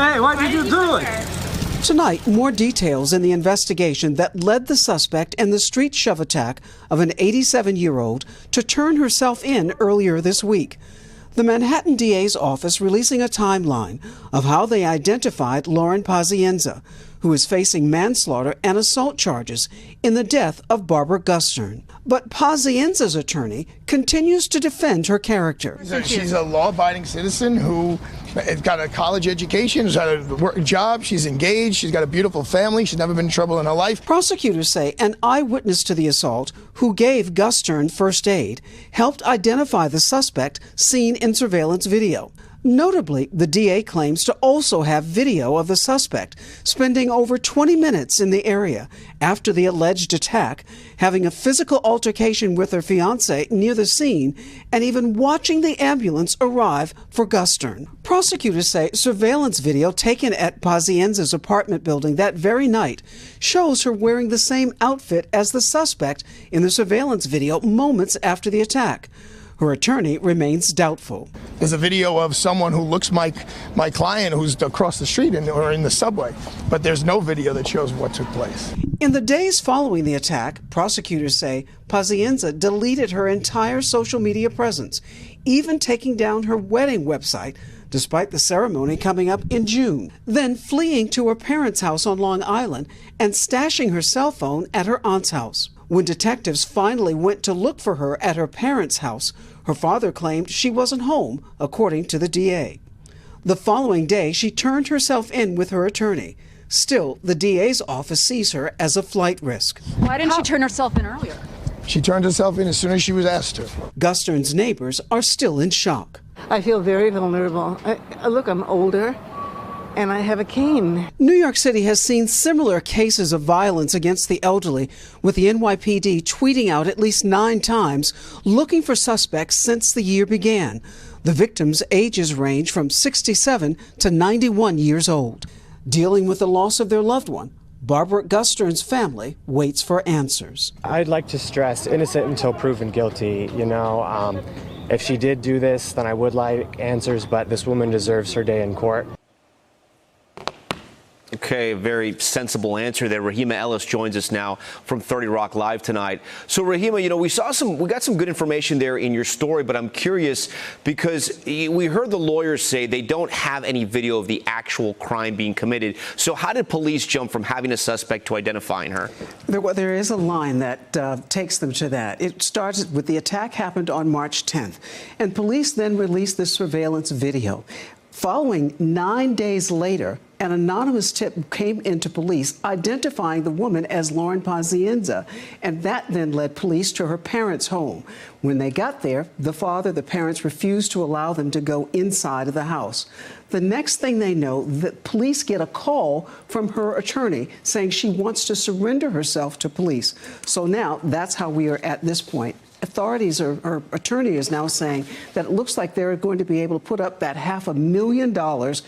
Hey, why did you do it? Tonight, more details in the investigation that led the suspect in the street shove attack of an 87-year-old to turn herself in earlier this week. The Manhattan DA's office releasing a timeline of how they identified Lauren Pazienza, who is facing manslaughter and assault charges in the death of Barbara Gustern. But Pazienza's attorney continues to defend her character. She's a law-abiding citizen who has got a college education, has got a job, she's engaged, she's got a beautiful family, she's never been in trouble in her life. Prosecutors say an eyewitness to the assault who gave Gustern first aid helped identify the suspect seen in surveillance video. Notably, the DA claims to also have video of the suspect spending over 20 minutes in the area after the alleged attack, having a physical altercation with her fiancé near the scene, and even watching the ambulance arrive for Gustern. Prosecutors say surveillance video taken at Pazienza's apartment building that very night shows her wearing the same outfit as the suspect in the surveillance video moments after the attack. Her attorney remains doubtful. There's a video of someone who looks like my client who's across the street or in the subway, but there's no video that shows what took place. In the days following the attack, prosecutors say Pazienza deleted her entire social media presence, even taking down her wedding website, despite the ceremony coming up in June, then fleeing to her parents' house on Long Island and stashing her cell phone at her aunt's house. When detectives finally went to look for her at her parents' house, her father claimed she wasn't home, according to the DA. The following day, she turned herself in with her attorney. Still, the DA's office sees her as a flight risk. Why didn't she turn herself in earlier? She turned herself in as soon as she was asked to. Gustern's neighbors are still in shock. I feel very vulnerable. Look, I'm older, and I have a cane. New York City has seen similar cases of violence against the elderly, with the NYPD tweeting out at least 9 times looking for suspects since the year began. The victims' ages range from 67 to 91 years old. Dealing with the loss of their loved one, Barbara Gustern's family waits for answers. I'd like to stress innocent until proven guilty. If she did do this, then I would like answers, but this woman deserves her day in court. Okay, a very sensible answer there. Rahima Ellis joins us now from 30 Rock Live tonight. So Rahima, we got some good information there in your story, but I'm curious because we heard the lawyers say they don't have any video of the actual crime being committed. So how did police jump from having a suspect to identifying her? There is a line that takes them to that. It starts with the attack happened on March 10th, and police then released the surveillance video. Following 9 days later, an anonymous tip came into police identifying the woman as Lauren Pazienza, and that then led police to her parents' home. When they got there, the parents refused to allow them to go inside of the house. The next thing they know, the police get a call from her attorney saying she wants to surrender herself to police. So now that's how we are at this point. Authorities, or her attorney is now saying that it looks like they're going to be able to put up that $500,000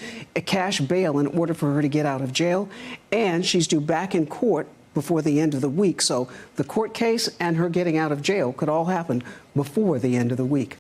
cash bail in order for her to get out of jail, and she's due back in court before the end of the week. So the court case and her getting out of jail could all happen before the end of the week.